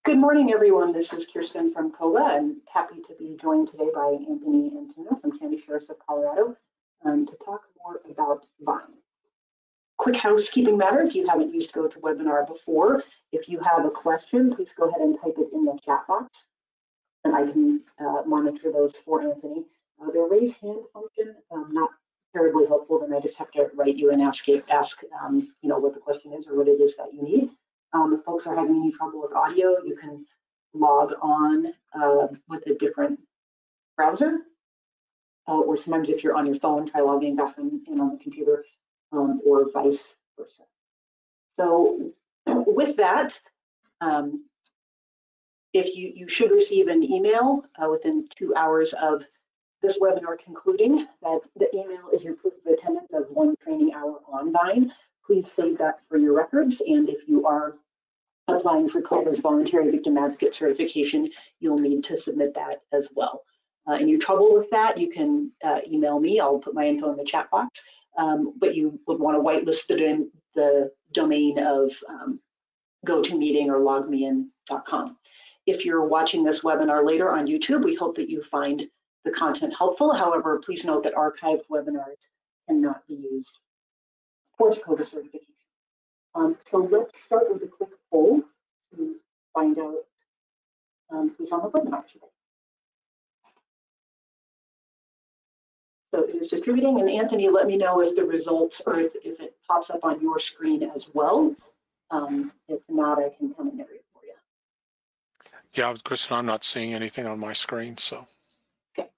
Good morning, everyone. This is Kirsten from COVA. I'm happy to be joined today by Anthony Antuna from County Sheriffs of Colorado to talk more about VINE. Quick housekeeping matter, if you haven't used GoToWebinar before, if you have a question, please go ahead and type it in the chat box, and I can monitor those for Anthony. The raise hand function, not terribly helpful, then I just have to write you and ask what the question is or what it is that you need. If folks are having any trouble with audio, you can log on with a different browser, or sometimes if you're on your phone, try logging back in on the computer, or vice versa. So with that, if you should receive an email within 2 hours of this webinar concluding, that the email is your proof of attendance of 1 training hour on VINE. Please save that for your records, and if you are applying for COVA's Voluntary Victim Advocate Certification, you'll need to submit that as well. Any trouble with that, you can email me. I'll put my info in the chat box, but you would want to whitelist the domain of GoToMeeting or logmein.com. If you're watching this webinar later on YouTube, we hope that you find the content helpful. However, please note that archived webinars cannot be used for COVA certification. So let's start with a quick poll to find out who's on the webinar today. So it is distributing, and Anthony, let me know if the results or if it pops up on your screen as well. If not, I can come and narrate for you. Yeah, Kristen, I'm not seeing anything on my screen, so. Okay.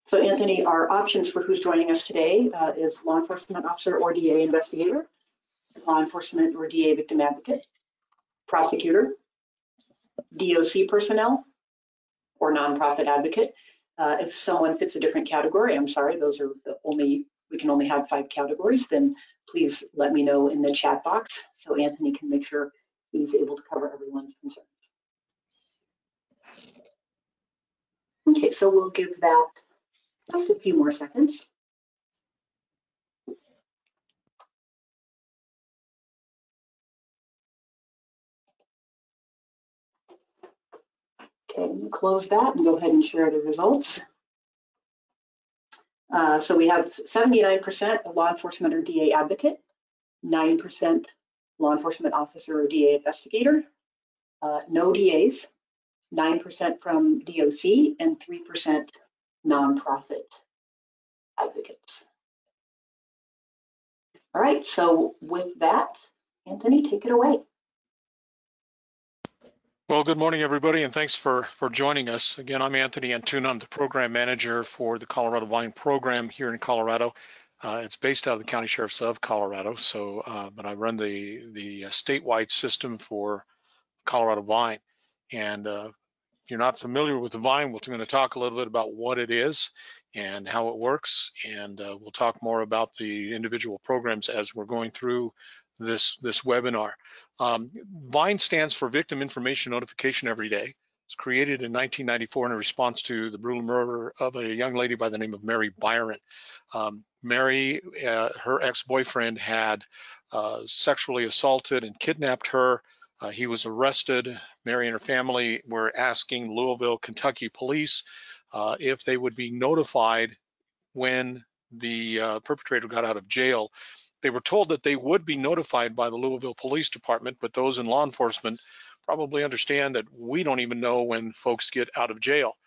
So Anthony, our options for who's joining us today is law enforcement officer or DA investigator, law enforcement or DA victim advocate, prosecutor, DOC personnel, or nonprofit advocate. If someone fits a different category, I'm sorry, those are we can only have 5 categories, then please let me know in the chat box so Anthony can make sure he's able to cover everyone's concerns. Okay, so we'll give that just a few more seconds. Okay, close that and go ahead and share the results. So we have 79% law enforcement or DA advocate, 9% law enforcement officer or DA investigator, no DAs, 9% from DOC, and 3% nonprofit advocates. All right, so with that, Anthony, take it away. Well, good morning, everybody, and thanks for joining us. Again, I'm Anthony Antuna. I'm the program manager for the Colorado VINE program here in Colorado. It's based out of the County Sheriffs of Colorado, but I run the statewide system for Colorado VINE. And if you're not familiar with the VINE, we're going to talk a little bit about what it is and how it works, and we'll talk more about the individual programs as we're going through this webinar. VINE stands for Victim Information Notification Every Day. It's created in 1994 in response to the brutal murder of a young lady by the name of Mary Byron. Mary, her ex-boyfriend had sexually assaulted and kidnapped her. He was arrested. Mary and her family were asking Louisville, Kentucky police if they would be notified when the perpetrator got out of jail. They were told that they would be notified by the Louisville Police Department, but those in law enforcement probably understand that we don't even know when folks get out of jail.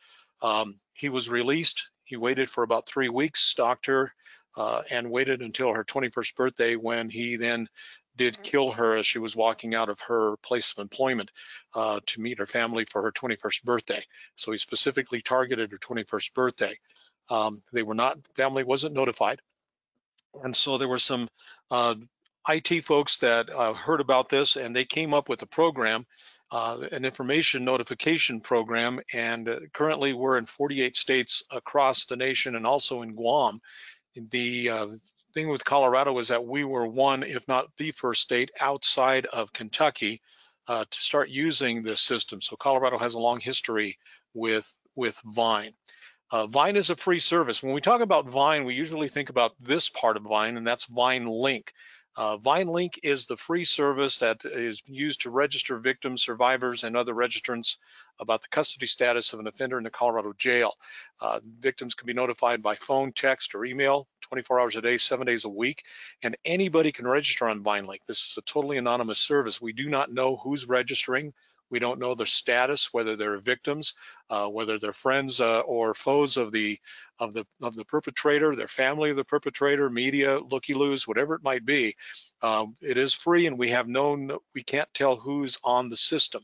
He was released. He waited for about 3 weeks, stalked her, and waited until her 21st birthday, when he then did kill her as she was walking out of her place of employment to meet her family for her 21st birthday. So he specifically targeted her 21st birthday. Family wasn't notified. And so there were some IT folks that heard about this, and they came up with a program, an information notification program, and currently we're in 48 states across the nation and also in Guam. The thing with Colorado is that we were one, if not the first state outside of Kentucky to start using this system. So Colorado has a long history with VINE. Vine is a free service. When we talk about Vine, we usually think about this part of Vine, and that's VINELink. VINELink is the free service that is used to register victims, survivors, and other registrants about the custody status of an offender in the Colorado jail. Victims can be notified by phone, text, or email 24 hours a day, 7 days a week, and anybody can register on VINELink. This is a totally anonymous service. We do not know who's registering. We don't know their status, whether they're victims, whether they're friends or foes of the perpetrator, their family of the perpetrator, media, looky-loos, whatever it might be. It is free, and we can't tell who's on the system.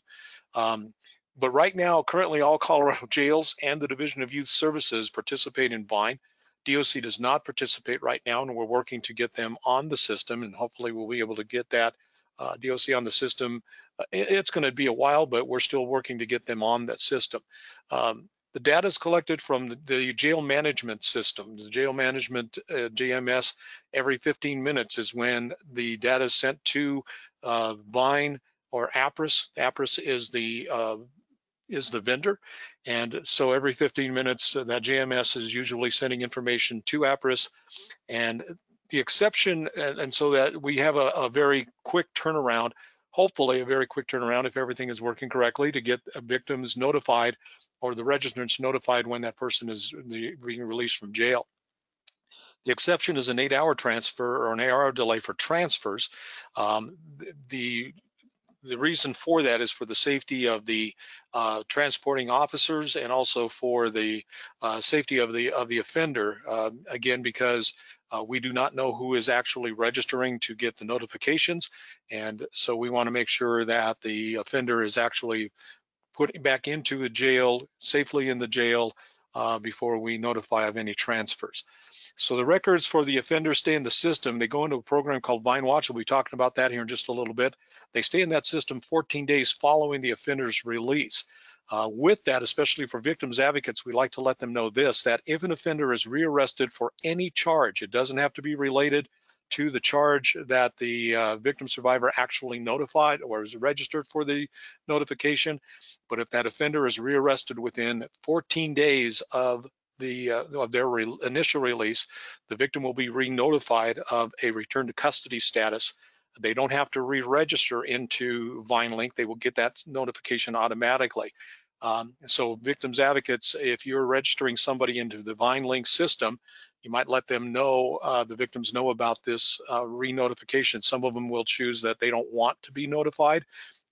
But right now, currently, all Colorado jails and the Division of Youth Services participate in Vine. DOC does not participate right now, and we're working to get them on the system, and hopefully we'll be able to get that DOC on the system. It's going to be a while, but we're still working to get them on that system. The data is collected from the jail management system. The jail management, JMS, every 15 minutes is when the data is sent to Vine or APRIS. APRIS is the vendor, and so every 15 minutes that JMS is usually sending information to APRIS, and the exception, and so that we have a very quick turnaround, hopefully a very quick turnaround if everything is working correctly, to get victims notified or the registrants notified when that person is being released from jail. The exception is an 8-hour transfer or an 8-hour delay for transfers. The reason for that is for the safety of the transporting officers, and also for the safety of the offender. Again, because we do not know who is actually registering to get the notifications, and so we want to make sure that the offender is actually put back into the jail, safely in the jail, before we notify of any transfers. So the records for the offenders stay in the system. They go into a program called VINEWatch. We'll be talking about that here in just a little bit. They stay in that system 14 days following the offender's release. With that, especially for victims advocates, we like to let them know this, that if an offender is rearrested for any charge, it doesn't have to be related to the charge that the victim survivor actually notified or is registered for the notification. But if that offender is rearrested within 14 days of their initial release, the victim will be re-notified of a return to custody status. They don't have to re-register into VINELink. They will get that notification automatically. So victims advocates, if you're registering somebody into the VINELink system, you might let them know, the victims know about this re-notification. Some of them will choose that they don't want to be notified,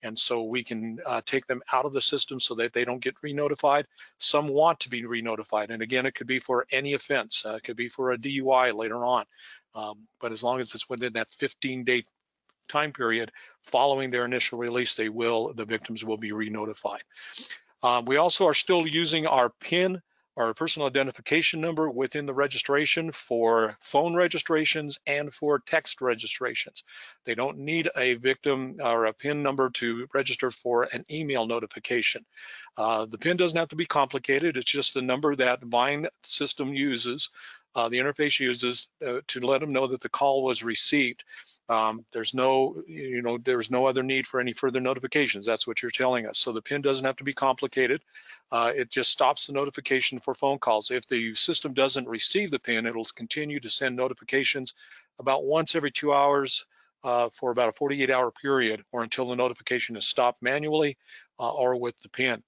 and so we can take them out of the system so that they don't get re-notified. Some want to be re-notified, and again, it could be for any offense. It could be for a DUI later on, but as long as it's within that 15-day time period following their initial release, the victims will be re-notified. We also are still using our PIN, our personal identification number, within the registration for phone registrations and for text registrations. They don't need a victim or a PIN number to register for an email notification. The PIN doesn't have to be complicated. It's just the number that Vine system uses, the interface uses to let them know that the call was received. There's no other need for any further notifications. That's what you're telling us. So the PIN doesn't have to be complicated. It just stops the notification for phone calls. If the system doesn't receive the PIN, it'll continue to send notifications about once every 2 hours for about a 48-hour period, or until the notification is stopped manually or with the PIN.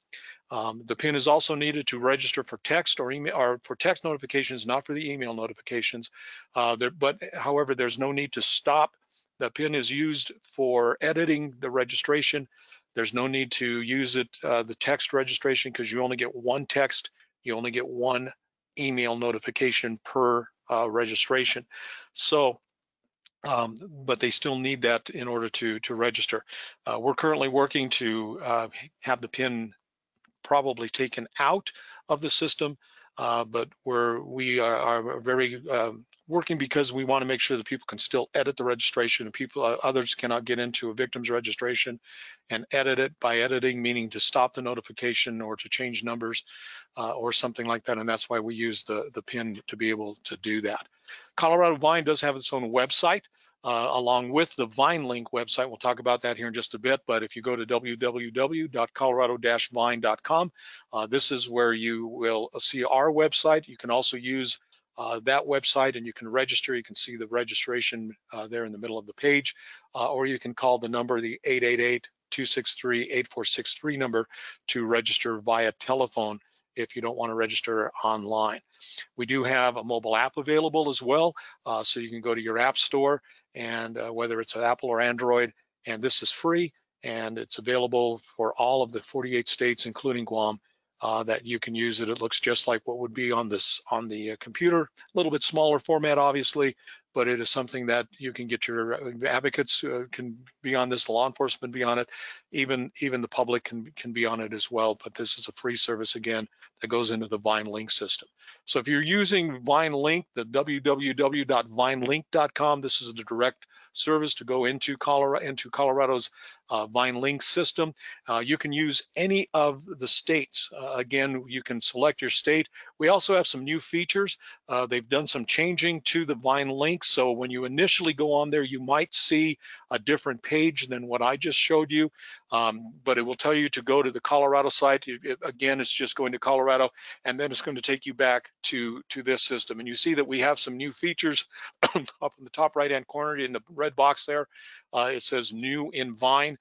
The PIN is also needed to register for text or email, or for text notifications, not for the email notifications. But however, there's no need to stop. The PIN is used for editing the registration. There's no need to use it, the text registration, because you only get one text, you only get one email notification per registration. So, but they still need that in order to register. We're currently working to have the PIN probably taken out of the system, but we are very working, because we want to make sure that people can still edit the registration, and others cannot get into a victim's registration and edit it. By editing, meaning to stop the notification or to change numbers or something like that, and that's why we use the PIN to be able to do that. Colorado Vine does have its own website. along with the VINELink website. We'll talk about that here in just a bit, but if you go to www.colorado-vine.com, this is where you will see our website. You can also use that website and you can register. You can see the registration there in the middle of the page, or you can call the number, the 888-263-8463 number, to register via telephone if you don't want to register online. We do have a mobile app available as well, so you can go to your app store, and whether it's an Apple or Android, and this is free, and it's available for all of the 48 states, including Guam, that you can use it. It looks just like what would be on the computer, a little bit smaller format, obviously, but it is something that you can get your advocates can be on this, law enforcement be on it, even the public can be on it as well. But this is a free service, again, that goes into the VINELink system. So if you're using VINELink, the www.vinelink.com, this is the direct service to go into Colorado's VINELink system. You can use any of the states. Again, you can select your state. We also have some new features. They've done some changing to the VINELink. So when you initially go on there, you might see a different page than what I just showed you, but it will tell you to go to the Colorado site. Again, it's just going to Colorado, and then it's going to take you back to this system. And you see that we have some new features up in the top right-hand corner in the red box there. It says new in Vine.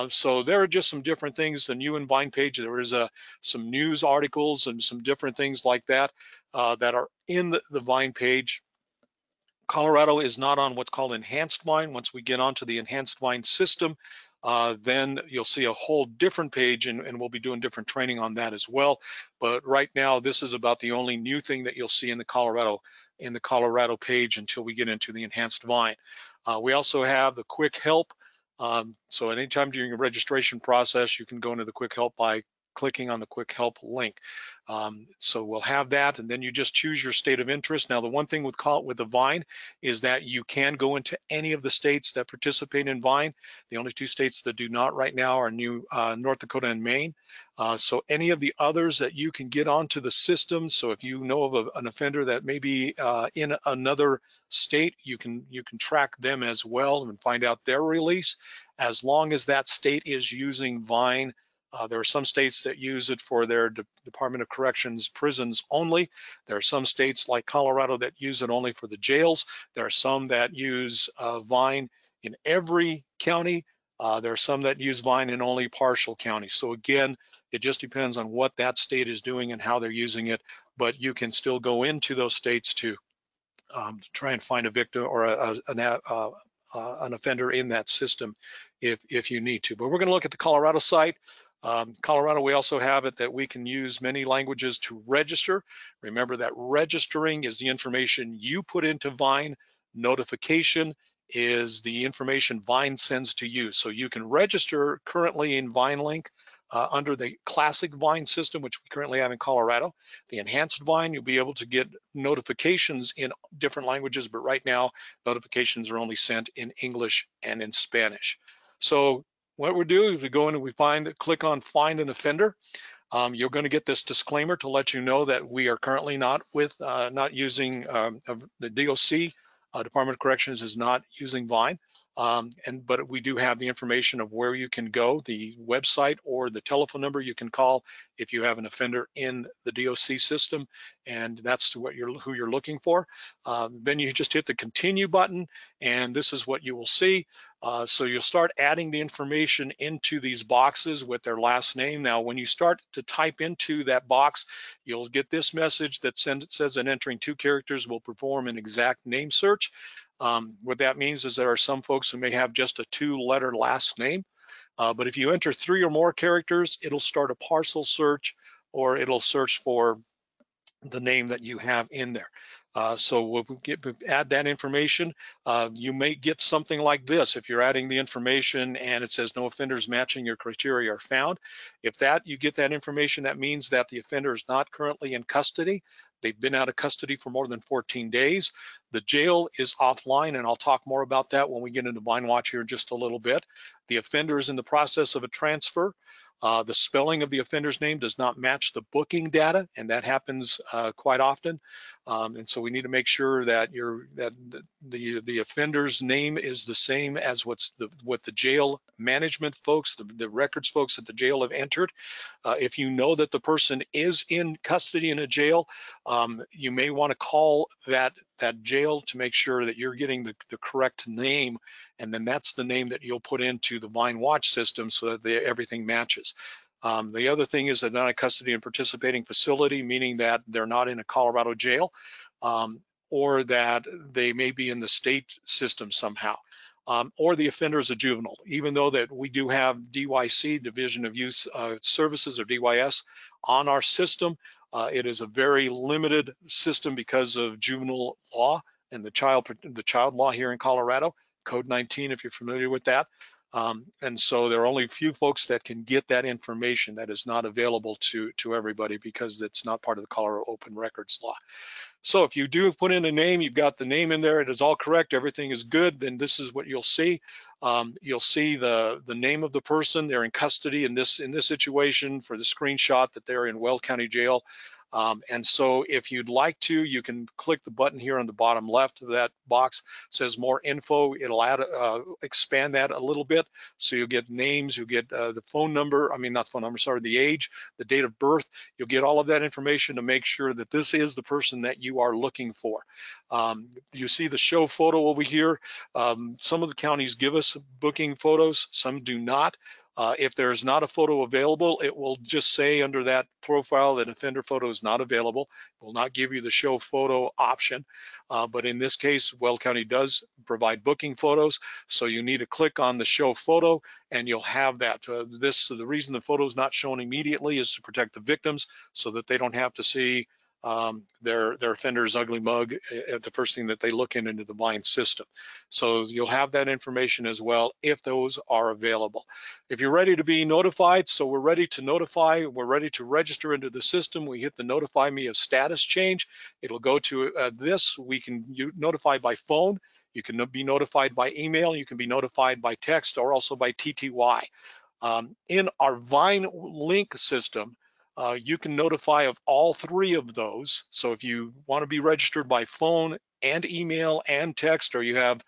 So there are just some different things. The new in Vine page, there is some news articles and some different things like that that are in the Vine page. Colorado is not on what's called enhanced Vine. Once we get onto the enhanced Vine system, then you'll see a whole different page, and we'll be doing different training on that as well. But right now, this is about the only new thing that you'll see in the Colorado page until we get into the enhanced Vine. We also have the quick help. So anytime during a registration process, you can go into the quick help by clicking on the quick help link. So we'll have that, and then you just choose your state of interest. Now, the one thing with the Vine is that you can go into any of the states that participate in Vine. The only two states that do not right now are North Dakota and Maine. So any of the others that you can get onto the system. So if you know of an offender that may be in another state, you can track them as well and find out their release, as long as that state is using Vine. There are some states that use it for their Department of Corrections prisons only. There are some states like Colorado that use it only for the jails. There are some that use Vine in every county. There are some that use Vine in only partial counties. So again, it just depends on what that state is doing and how they're using it, but you can still go into those states to try and find a victim or an offender in that system if you need to. But we're going to look at the Colorado site. Colorado, we also have it that we can use many languages to register. Remember that registering is the information you put into Vine. Notification is the information Vine sends to you. So you can register currently in VINELink under the classic Vine system, which we currently have in Colorado. The enhanced Vine, you'll be able to get notifications in different languages, but right now notifications are only sent in English and in Spanish. So what we do is we go in and we click on find an offender. You're going to get this disclaimer to let you know that we are currently not using the DOC. Department of Corrections is not using Vine, but we do have the information of where you can go, the website or the telephone number you can call if you have an offender in the DOC system, and that's who you're looking for. Then you just hit the continue button, and this is what you will see. So you'll start adding the information into these boxes with their last name. Now, when you start to type into that box, you'll get this message that says that entering 2 characters will perform an exact name search. What that means is there are some folks who may have just a 2-letter last name, but if you enter 3 or more characters, it'll start a parcel search, or it'll search for the name that you have in there. So we'll add that information. You may get something like this if you're adding the information and it says no offenders matching your criteria are found. If you get that information, that means that the offender is not currently in custody. They've been out of custody for more than 14 days. The jail is offline, and I'll talk more about that when we get into VINEWatch here in just a little bit. The offender is in the process of a transfer. The spelling of the offender's name does not match the booking data, and that happens quite often. And so we need to make sure that the offender's name is the same as what the jail management folks, the records folks at the jail have entered. If you know that the person is in custody in a jail, you may want to call that jail to make sure that you're getting the correct name, and then that's the name that you'll put into the VINEWatch system so that everything matches. The other thing is they're not a custody and participating facility, meaning that they're not in a Colorado jail, or that they may be in the state system somehow. Or the offender is a juvenile. Even though that we do have DYC, Division of Youth Services, or DYS, on our system, it is a very limited system because of juvenile law and the child law here in Colorado, Code 19, if you're familiar with that. And so there are only a few folks that can get that information. That is not available to everybody because it's not part of the Colorado Open Records Law. So if you do put in a name, you've got the name in there, it is all correct, everything is good, then this is what you'll see. You'll see the name of the person. They're in custody in this situation for the screenshot that they're in Weld County Jail. And so if you'd like to, you can click the button here on the bottom left of that box. It says more info. It'll add expand that a little bit. So you'll get names, you'll get the phone number, not phone number, sorry, the age, the date of birth. You'll get all of that information to make sure that this is the person that you are looking for. You see the show photo over here. Some of the counties give us booking photos, some do not. If there's not a photo available, it will just say under that profile that offender photo is not available. It will not give you the show photo option. But in this case, Weld County does provide booking photos. So you need to click on the show photo and you'll have that. The reason the photo is not shown immediately is to protect the victims so that they don't have to see their offender's ugly mug at the first thing that they look into the Vine system. So you'll have that information as well if those are available. If you're ready to be notified, so we're ready to notify, we're ready to register into the system, we hit the notify me of status change. It'll go to this. We can notify by phone, you can be notified by email, you can be notified by text, or also by TTY. In our VINELink system, you can notify of all three of those. So if you want to be registered by phone and email and text, or you have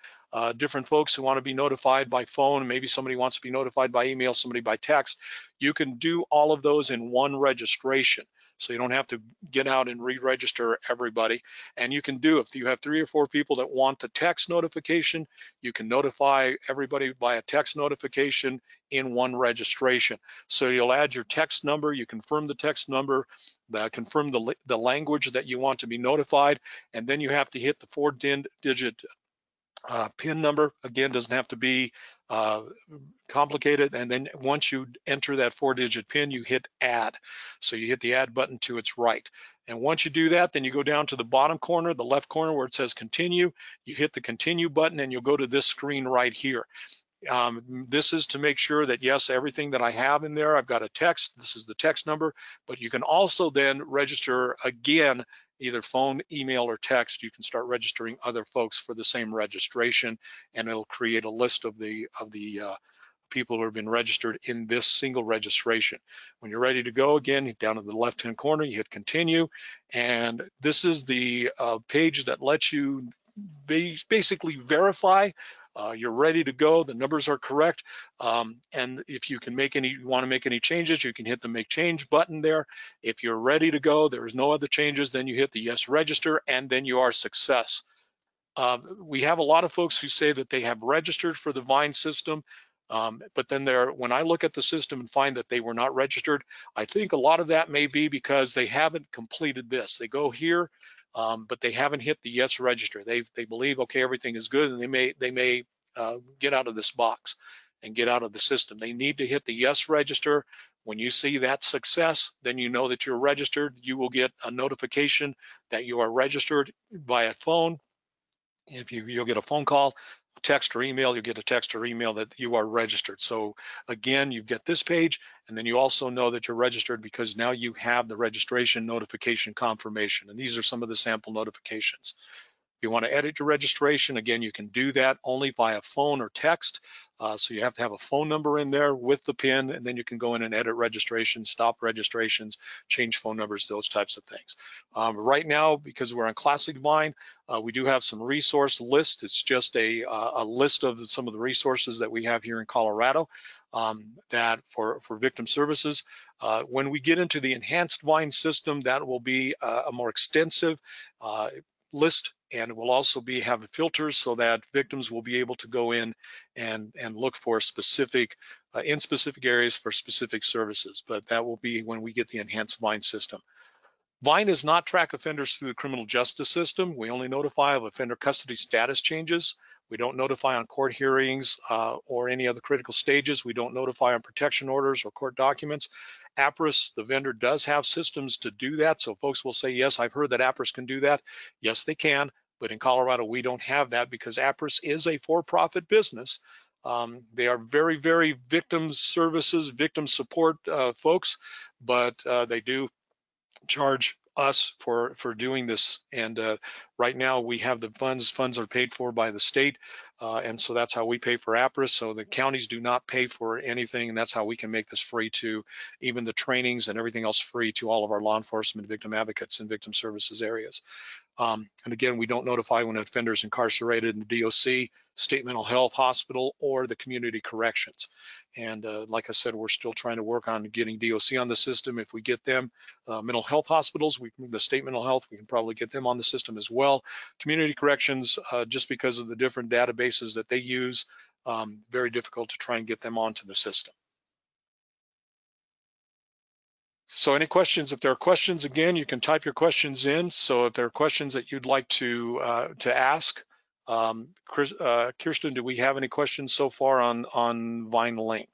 different folks who want to be notified by phone, maybe somebody wants to be notified by email, somebody by text, you can do all of those in one registration. So you don't have to get out and re-register everybody. And you can do, if you have 3 or 4 people that want the text notification, you can notify everybody by a text notification in one registration. So you'll add your text number, you confirm the text number, confirm the language that you want to be notified, and then you have to hit the 4-digit PIN number. Again, doesn't have to be complicated. And then once you enter that 4-digit PIN, you hit add. So you hit the add button to its right. And once you do that, then you go down to the bottom corner, the left corner where it says continue. You hit the continue button and you'll go to this screen right here. This is to make sure that, yes, everything that I have in there, I've got a text, this is the text number, but you can also then register again, either phone, email, or text. You can start registering other folks for the same registration, and it'll create a list of the people who have been registered in this single registration. When you're ready to go, again, down in the left-hand corner, you hit continue, and this is the page that lets you basically verify you're ready to go, the numbers are correct, and if you can want to make any changes, you can hit the make change button there. If you're ready to go, there's no other changes, then you hit the yes register, and then you are success. We have a lot of folks who say that they have registered for the Vine system, but then when I look at the system and find that they were not registered, I think a lot of that may be because they haven't completed this. They go here, but they haven't hit the yes register. They believe, okay, everything is good, and they may get out of this box and get out of the system. They need to hit the yes register. When you see that success, then you know that you're registered. You will get a notification that you are registered via phone. If you'll get a phone call, text or email, you'll get a text or email that you are registered. So again, you get this page, and then you also know that you're registered because now you have the registration notification confirmation. And these are some of the sample notifications. you want to edit your registration, again, you can do that only via phone or text. So you have to have a phone number in there with the PIN, and then you can go in and edit registrations, stop registrations, change phone numbers, those types of things. Right now, because we're on Classic Vine, we do have some resource lists. It's just a list of some of the resources that we have here in Colorado that for victim services. When we get into the enhanced Vine system, that will be a more extensive list, and it will also have filters so that victims will be able to go in and look for specific in specific areas for specific services. But that will be when we get the enhanced Vine system. Vine does not track offenders through the criminal justice system. We only notify of offender custody status changes. We don't notify on court hearings or any other critical stages. We don't notify on protection orders or court documents. APRIS, the vendor, does have systems to do that. So folks will say, yes, I've heard that APRIS can do that. Yes, they can. But in Colorado, we don't have that because APRIS is a for-profit business. They are very, very victim services, victim support folks, but they do charge us for doing this. And right now we have the funds are paid for by the state, and so that's how we pay for APRIS. So the counties do not pay for anything, and that's how we can make this free to even the trainings and everything else free to all of our law enforcement, victim advocates, and victim services areas. And again, we don't notify when an offender is incarcerated in the DOC, state mental health hospital, or the community corrections. And like I said, we're still trying to work on getting DOC on the system. If we get them, mental health hospitals, the state mental health, we can probably get them on the system as well. Community corrections, just because of the different databases that they use, very difficult to try and get them onto the system. So any questions? If there are questions, again, you can type your questions in. So if there are questions that you'd like to ask, Kirsten, do we have any questions so far on VINELink?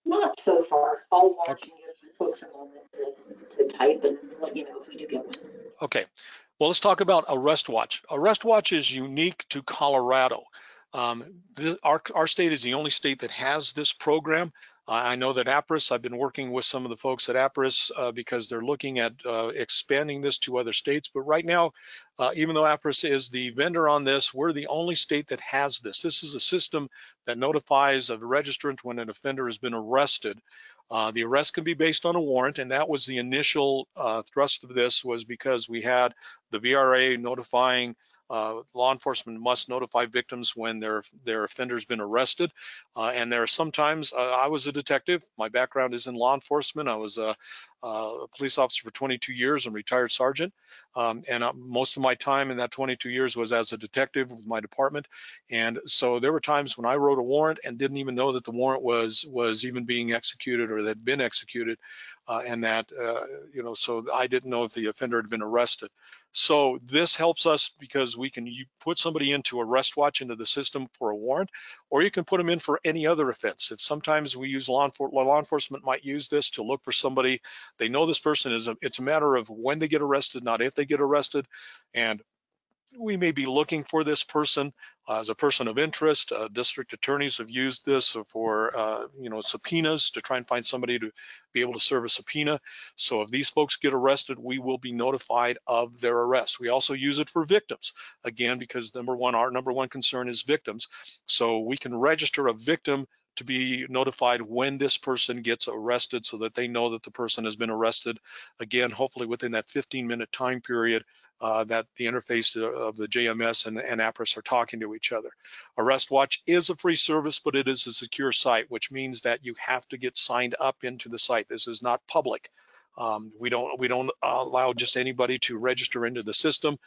Not so far. I'll watch and give folks a moment to type and let you know if we do get one. Okay. Well, let's talk about ArrestWatch. ArrestWatch is unique to Colorado. Our state is the only state that has this program. I know that APRIS, I've been working with some of the folks at APRIS because they're looking at expanding this to other states. But right now, even though APRIS is the vendor on this, we're the only state that has this. This is a system that notifies a registrant when an offender has been arrested. The arrest can be based on a warrant, and that was the initial thrust of this, was because we had the VRA notifying law enforcement must notify victims when their offender's been arrested. And there are sometimes, I was a detective, my background is in law enforcement. I was a police officer for 22 years and retired sergeant. And most of my time in that 22 years was as a detective with my department. And so there were times when I wrote a warrant and didn't even know that the warrant was even being executed or that had been executed. And that, so I didn't know if the offender had been arrested. So this helps us because we can put somebody into ArrestWatch into the system for a warrant, or you can put them in for any other offense. If sometimes we use law enforcement might use this to look for somebody, they know this person it's a matter of when they get arrested, not if they get arrested. And we may be looking for this person as a person of interest. District attorneys have used this for, subpoenas to try and find somebody to be able to serve a subpoena. So if these folks get arrested, we will be notified of their arrest. We also use it for victims, again, because our number one concern is victims. So we can register a victim to be notified when this person gets arrested so that they know that the person has been arrested. Again, hopefully within that 15-minute time period that the interface of the JMS and APRIS are talking to each other. ArrestWatch is a free service, but it is a secure site, which means that you have to get signed up into the site. This is not public. We don't allow just anybody to register into the system.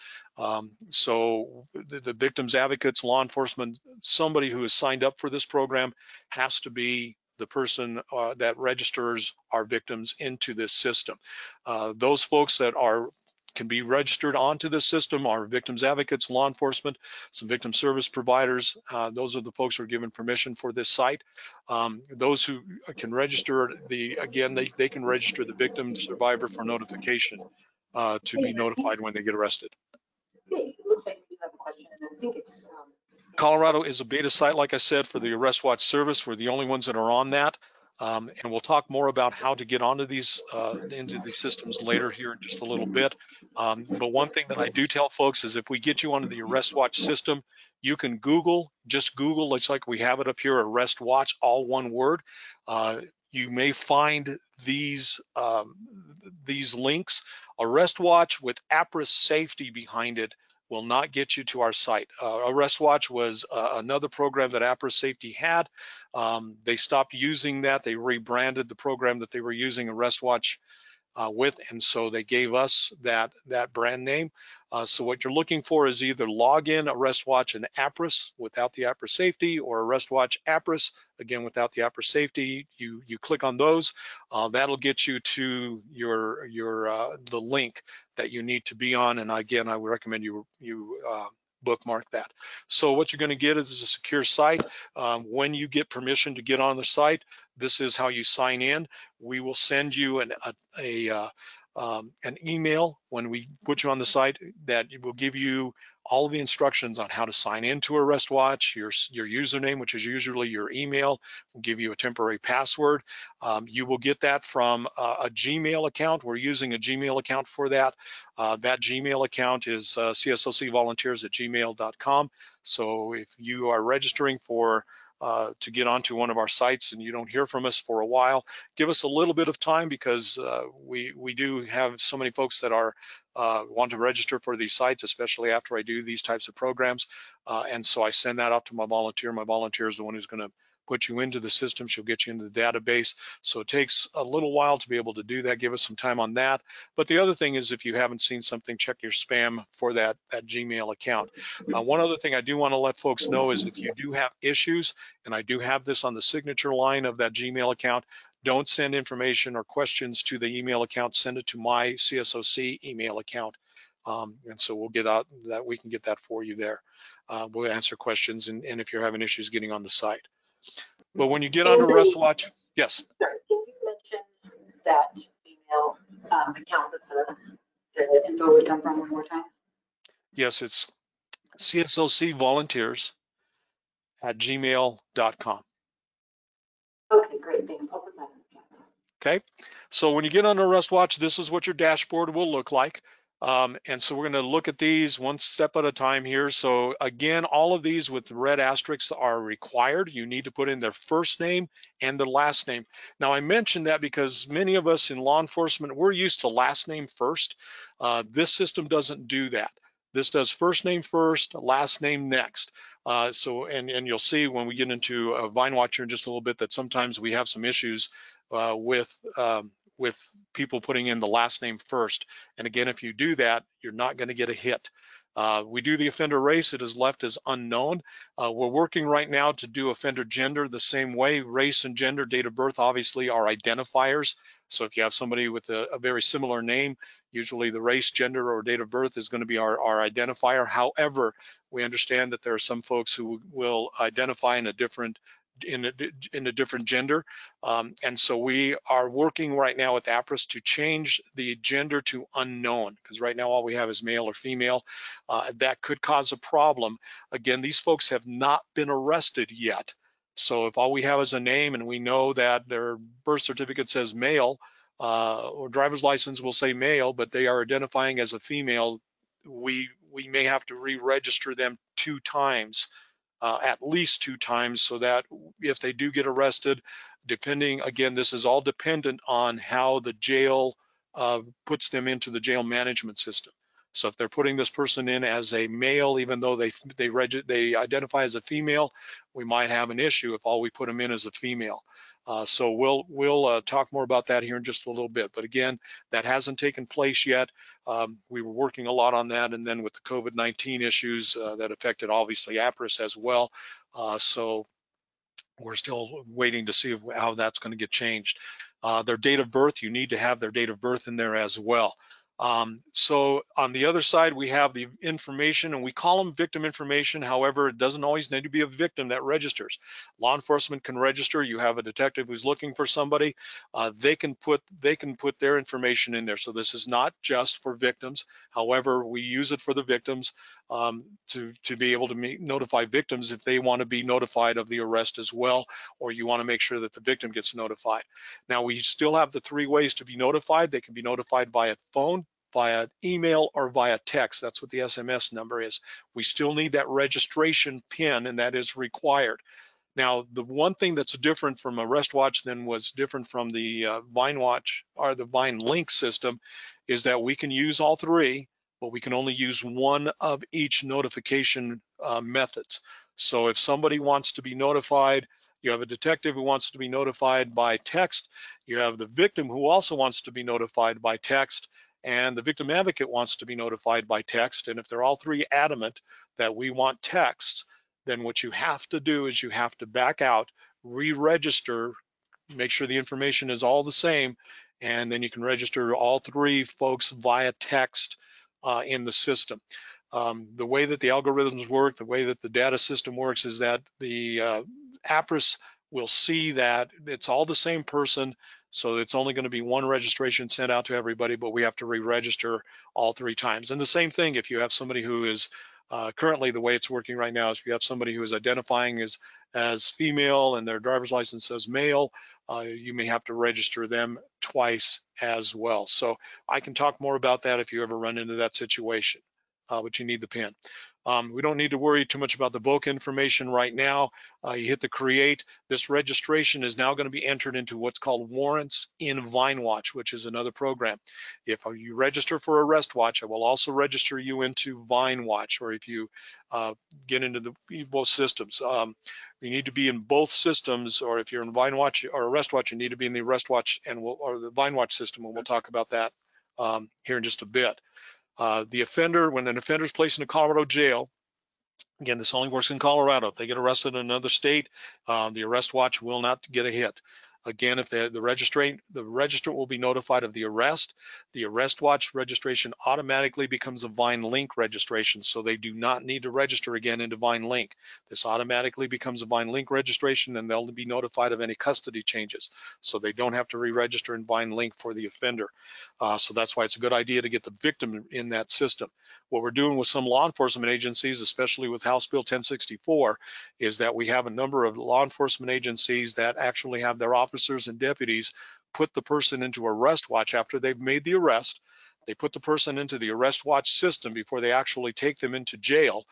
So the victims advocates, law enforcement, somebody who is signed up for this program has to be the person that registers our victims into this system. Those folks that can be registered onto this system are victims advocates, law enforcement, some victim service providers. Those are the folks who are given permission for this site. Those who can register they can register the victim survivor for notification to be notified when they get arrested. Hey, it looks like you have a question, and I think it's Colorado is a beta site, like I said, for the ArrestWatch service. We're the only ones that are on that. And we'll talk more about how to get onto these into these systems later here in just a little bit. But one thing that I do tell folks is if we get you onto the ArrestWatch system, you can just Google, it's like we have it up here, ArrestWatch, all one word. You may find these links. ArrestWatch with APRIS safety behind it will not get you to our site. ArrestWatch was another program that APRIS Safety had. They stopped using that. They rebranded the program that they were using, ArrestWatch, with, and so they gave us that brand name. So what you're looking for is either log in ArrestWatch and APRIS without the APRIS safety, or ArrestWatch APRIS, again without the APRIS safety. You click on those. That'll get you to the link that you need to be on. And again, I would recommend you bookmark that. So what you're going to get is a secure site. When you get permission to get on the site, this is how you sign in. We will send you an email when we put you on the site that will give you all the instructions on how to sign into ArrestWatch. Your username, which is usually your email, will give you a temporary password. You will get that from a Gmail account. We're using a Gmail account for that. That Gmail account is csocvolunteers@gmail.com. So if you are registering for to get onto one of our sites and you don't hear from us for a while, give us a little bit of time, because we do have so many folks that are want to register for these sites, especially after I do these types of programs. And so I send that off to my volunteer. My volunteer is the one who's going to put you into the system. She'll get you into the database. So it takes a little while to be able to do that. Give us some time on that. But the other thing is, if you haven't seen something, check your spam for that Gmail account. One other thing I do want to let folks know is if you do have issues, and I do have this on the signature line of that Gmail account, don't send information or questions to the email account. Send it to my CSOC email account. And so we'll get out that, we can get that for you there. We'll answer questions, and if you're having issues getting on the site. But when you get onto ArrestWatch, yes. Sorry, can you mention that email account that the info would come from one more time? Yes, it's csocvolunteers@gmail.com. Okay, great, thanks. I'll put that in the chat. Okay, so when you get on ArrestWatch, this is what your dashboard will look like. And so we're going to look at these one step at a time here. So again, all of these with the red asterisks are required. You need to put in their first name and the last name. Now I mentioned that because many of us in law enforcement, we're used to last name first. This system doesn't do that. This does first name first, last name next. And you'll see when we get into VINEWatch in just a little bit that sometimes we have some issues with people putting in the last name first. And again, if you do that, you're not going to get a hit. We do the offender race. It is left as unknown. We're working right now to do offender gender the same way. Race and gender, date of birth, obviously are identifiers. So if you have somebody with a very similar name, usually the race, gender, or date of birth is going to be our identifier. However, we understand that there are some folks who will identify in a different gender. And so we are working right now with APRIS to change the gender to unknown, because right now all we have is male or female. That could cause a problem. Again, these folks have not been arrested yet. So if all we have is a name and we know that their birth certificate says male, or driver's license will say male, but they are identifying as a female, we may have to re-register them 2 times. At least 2 times, so that if they do get arrested, depending, again, this is all dependent on how the jail puts them into the jail management system. So if they're putting this person in as a male, even though they identify as a female, we might have an issue if all we put them in as a female. So we'll talk more about that here in just a little bit. But again, that hasn't taken place yet. We were working a lot on that, and then with the COVID-19 issues that affected obviously APRIS as well. So we're still waiting to see how that's going to get changed. Their date of birth, you need to have their date of birth in there as well. So on the other side, we have the information, and we call them victim information. However, it doesn't always need to be a victim that registers. Law enforcement can register. You have a detective who's looking for somebody. They can put their information in there. So this is not just for victims. However, we use it for the victims to be able to notify victims if they want to be notified of the arrest as well, or you want to make sure that the victim gets notified. Now, we still have the 3 ways to be notified. They can be notified via phone, via email, or via text. That's what the SMS number is. We still need that registration PIN, and that is required. Now, the one thing that's different from ArrestWatch than was different from the VINEWatch or the VINELink system is that we can use all 3, but we can only use one of each notification methods. So if somebody wants to be notified, you have a detective who wants to be notified by text, you have the victim who also wants to be notified by text, and the victim advocate wants to be notified by text. And if they're all 3 adamant that we want texts, then what you have to do is you have to back out, re-register, make sure the information is all the same, and then you can register all 3 folks via text in the system. The way that the algorithms work, the way that the data system works is that the APRIS will see that it's all the same person, so it's only going to be one registration sent out to everybody, but we have to re-register all 3 times. And the same thing if you have somebody who is currently, the way it's working right now is if you have somebody who is identifying as female and their driver's license says male, you may have to register them twice as well. So I can talk more about that if you ever run into that situation, but you need the PIN. We don't need to worry too much about the bulk information right now. You hit the create. This registration is now going to be entered into what's called Warrants in VINEWatch, which is another program. If you register for ArrestWatch, I will also register you into VINEWatch, or if you get into both systems. You need to be in both systems, or if you're in VINEWatch or ArrestWatch, you need to be in the ArrestWatch or the VINEWatch system, and we'll talk about that here in just a bit. The offender, when an offender is placed in a Colorado jail, again, this only works in Colorado. If they get arrested in another state, the ArrestWatch will not get a hit. Again, if the registrant will be notified of the arrest. The ArrestWatch registration automatically becomes a VINELink registration, so they do not need to register again into VINELink. This automatically becomes a VINELink registration, and they'll be notified of any custody changes, so they don't have to re-register in VINELink for the offender. So that's why it's a good idea to get the victim in that system. What we're doing with some law enforcement agencies, especially with House Bill 1064, is that we have a number of law enforcement agencies that actually have their officers and deputies put the person into ArrestWatch after they've made the arrest. They put the person into the ArrestWatch system before they actually take them into jail.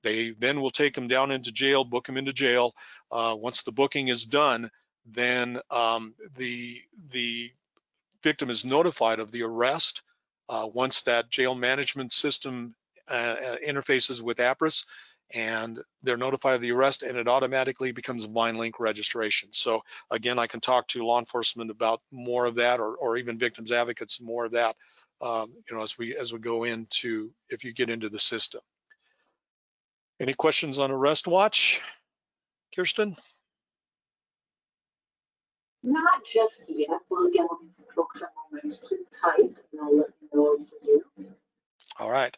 They then will take them down into jail, book them into jail. Once the booking is done, then the victim is notified of the arrest. Once that jail management system interfaces with APRIS, and they're notified of the arrest, and it automatically becomes a VINELink registration. So again, I can talk to law enforcement about more of that, or even victims advocates more of that, as we go into, if you get into the system. Any questions on ArrestWatch, Kirsten? Not just yet. Well, again, we'll give folks a moment to type, and I'll let you know for you. All right.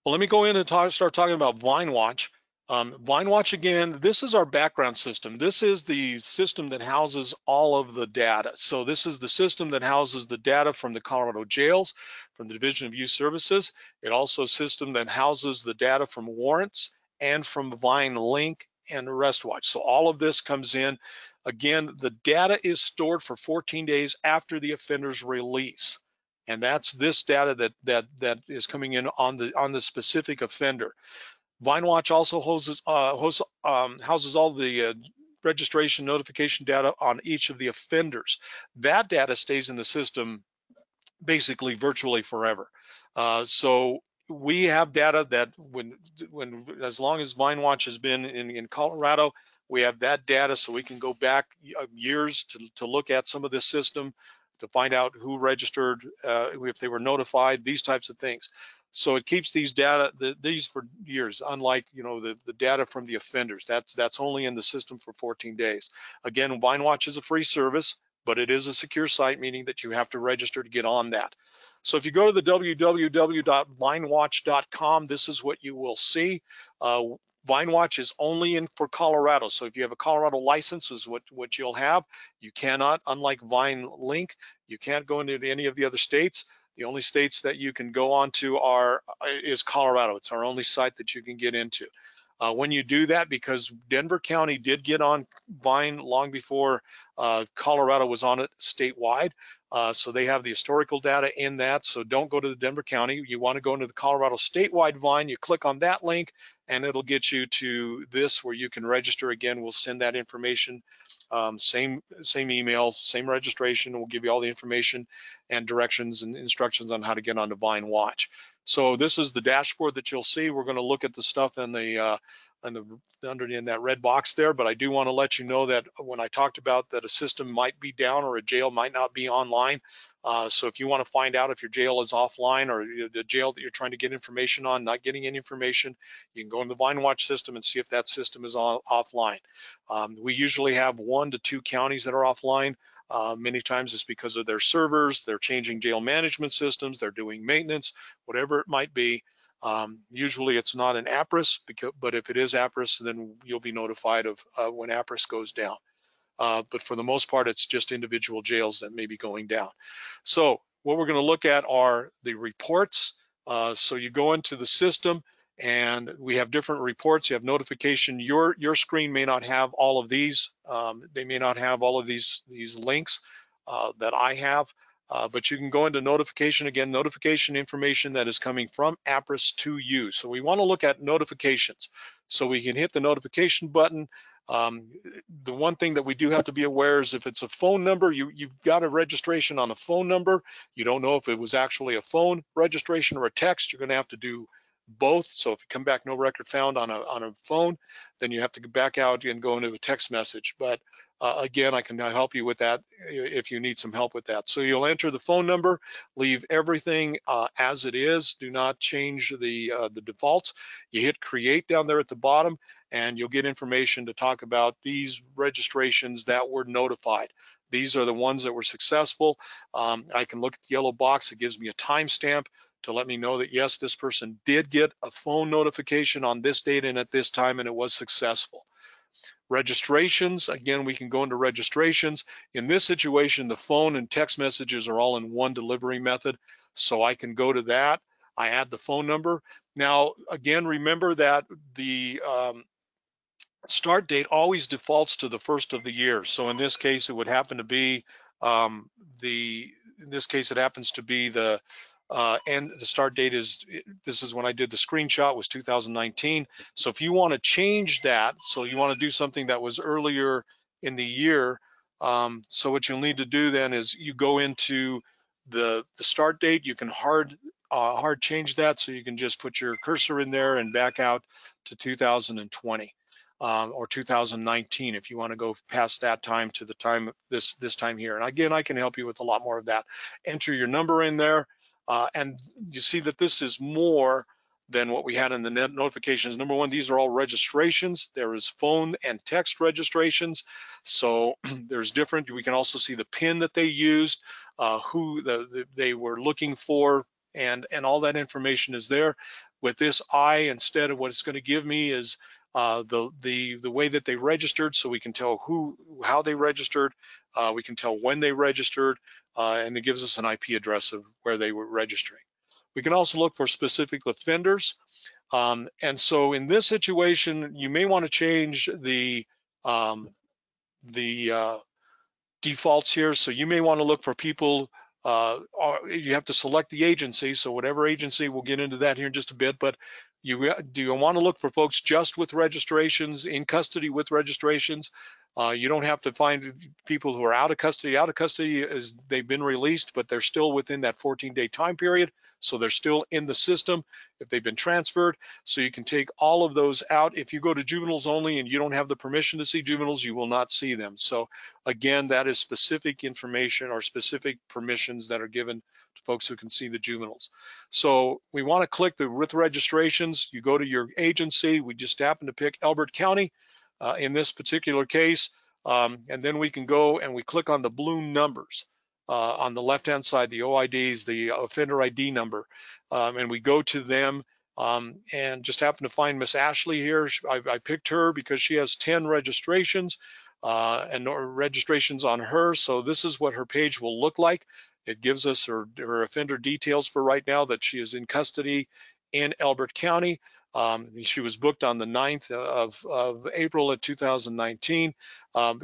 Well, let me go in and start talking about VINEWatch. VINEWatch, again, this is our background system. This is the system that houses all of the data. So this is the system that houses the data from the Colorado jails, from the Division of Youth Services. It also is a system that houses the data from Warrants and from VINELink and ArrestWatch. So all of this comes in. Again, the data is stored for 14 days after the offender's release. And that's this data that is coming in on the specific offender. VINEWatch also houses all the registration notification data on each of the offenders. That data stays in the system basically virtually forever. So we have data that as long as VINEWatch has been in Colorado, we have that data, so we can go back years to look at some of this system, to find out who registered, if they were notified, these types of things. So it keeps these data, these for years, unlike the data from the offenders. That's only in the system for 14 days. Again, VINEWatch is a free service. but it is a secure site, meaning that you have to register to get on that. So if you go to the www.vinewatch.com, this is what you will see. VINEWatch is only in for Colorado. So if you have a Colorado license, is what you'll have. You cannot, unlike VINELink, you can't go into any of the other states. The only states that you can go on to is Colorado. It's our only site that you can get into. When you do that, because Denver County did get on Vine long before Colorado was on it statewide, so they have the historical data in that. So don't go to the Denver County. You want to go into the Colorado statewide Vine. You click on that link, and it'll get you to this where you can register. Again, we'll send that information, same email, same registration. We'll give you all the information and directions and instructions on how to get onto VINEWatch. So this is the dashboard that you'll see. We're going to look at the stuff in the in that red box there, but I do want to let you know that when I talked about that a system might be down or a jail might not be online, so if you want to find out if your jail is offline or the jail that you're trying to get information on not getting any information, you can go in the VINEWatch system and see if that system is offline. We usually have 1 to 2 counties that are offline. Many times it's because of their servers, they're changing jail management systems, they're doing maintenance, whatever it might be. Usually it's not an APRIS, but if it is APRIS, then you'll be notified of when APRIS goes down. But for the most part, it's just individual jails that may be going down. So what we're going to look at are the reports. So you go into the system and we have different reports. You have notification. Your screen may not have all of these. They may not have all of these links that I have. But you can go into notification, again, notification information that is coming from APRIS to you. So we want to look at notifications. So we can hit the notification button. The one thing that we do have to be aware is if it's a phone number, you've got a registration on a phone number. You don't know if it was actually a phone registration or a text. You're going to have to do both. So if you come back no record found on a phone, then you have to go back out and go into a text message. But again, I can help you with that if you need some help with that. So you'll enter the phone number, leave everything as it is. Do not change the defaults. You hit create down there at the bottom, and you'll get information to talk about these registrations that were notified. These are the ones that were successful. I can look at the yellow box. It gives me a timestamp to let me know that yes, this person did get a phone notification on this date and at this time, and it was successful. Registrations, again, we can go into registrations. In this situation, the phone and text messages are all in one delivery method, so I can go to that. I add the phone number. Now, again, remember that the start date always defaults to the first of the year. So in this case, it would happen to be and the start date is, this is when I did the screenshot, was 2019. So if you want to change that, so you want to do something that was earlier in the year, so what you'll need to do then is you go into the start date. You can hard change that, so you can just put your cursor in there and back out to 2020. Or 2019 if you want to go past that time to the time this time here. And again, I can help you with a lot more of that. Enter your number in there, and you see that this is more than what we had in the notifications. Number one, these are all registrations. There is phone and text registrations, so there's different. We can also see the PIN that they used, who they were looking for, and all that information is there. With this instead of what it's going to give me is the way that they registered, so we can tell how they registered, we can tell when they registered, and it gives us an IP address of where they were registering. We can also look for specific offenders, and so in this situation, you may want to change the defaults here. So you may want to look for people. You have to select the agency, so whatever agency, we'll get into that here in just a bit, but you want to look for folks just with registrations, in custody with registrations. You don't have to find people who are out of custody. Out of custody is they've been released, but they're still within that 14-day time period, so they're still in the system if they've been transferred. So you can take all of those out. If you go to juveniles only and you don't have the permission to see juveniles, you will not see them. So again, that is specific information or specific permissions that are given to folks who can see the juveniles. So we want to click the with registrations. You go to your agency. We just happen to pick Elbert County. In this particular case, And then we can go and we click on the blue numbers on the left-hand side, the OIDs, the offender ID number, and we go to them. And just happen to find Miss Ashley here. I picked her because she has 10 registrations and registrations on her. So this is what her page will look like. It gives us her offender details for right now, that she is in custody in Elbert County. She was booked on the 9th of April of 2019.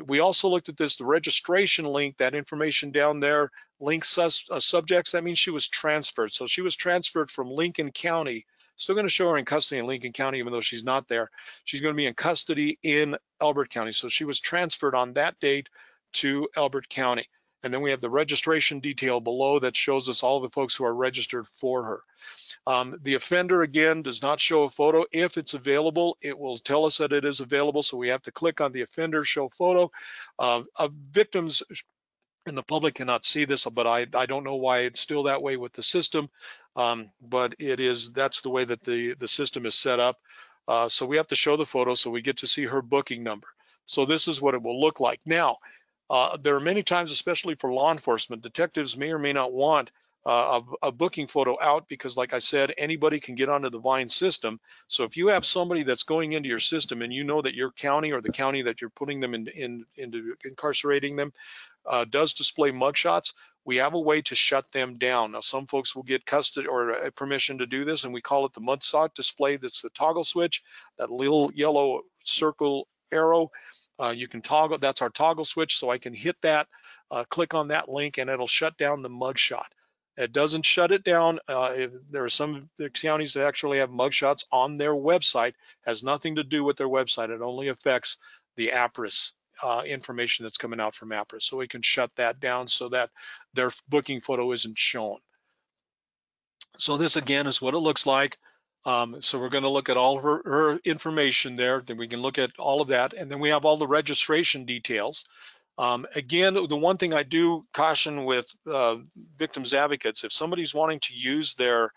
We also looked at this, the registration link, that information down there, links subjects. That means she was transferred. So she was transferred from Lincoln County. Still going to show her in custody in Lincoln County, even though she's not there. She's going to be in custody in Elbert County. So she was transferred on that date to Elbert County. And then we have the registration detail below that shows us all the folks who are registered for her. The offender, again, does not show a photo. If it's available, it will tell us that it is available. So we have to click on the offender show photo. Victims and the public cannot see this, but I don't know why it's still that way with the system. But that's the way that the system is set up. So we have to show the photo so we get to see her booking number. So this is what it will look like. Now, there are many times, especially for law enforcement, detectives may or may not want a booking photo out because, like I said, anybody can get onto the VINE system. So if you have somebody that's going into your system and you know that your county or the county that you're putting them into incarcerating them does display mugshots, we have a way to shut them down. Now, some folks will get custody or permission to do this, and we call it the mugshot display. That's the toggle switch, that little yellow circle arrow. You can toggle, that's our toggle switch, so I can hit that, click on that link, and it'll shut down the mugshot. It doesn't shut it down. There are some counties that actually have mugshots on their website. Has nothing to do with their website. It only affects the APRIS information that's coming out from APRIS. So we can shut that down so that their booking photo isn't shown. So this again is what it looks like. So we're going to look at all her information there. Then we can look at all of that, and then we have all the registration details. Again, the one thing I do caution with victims advocates, if somebody's wanting to use their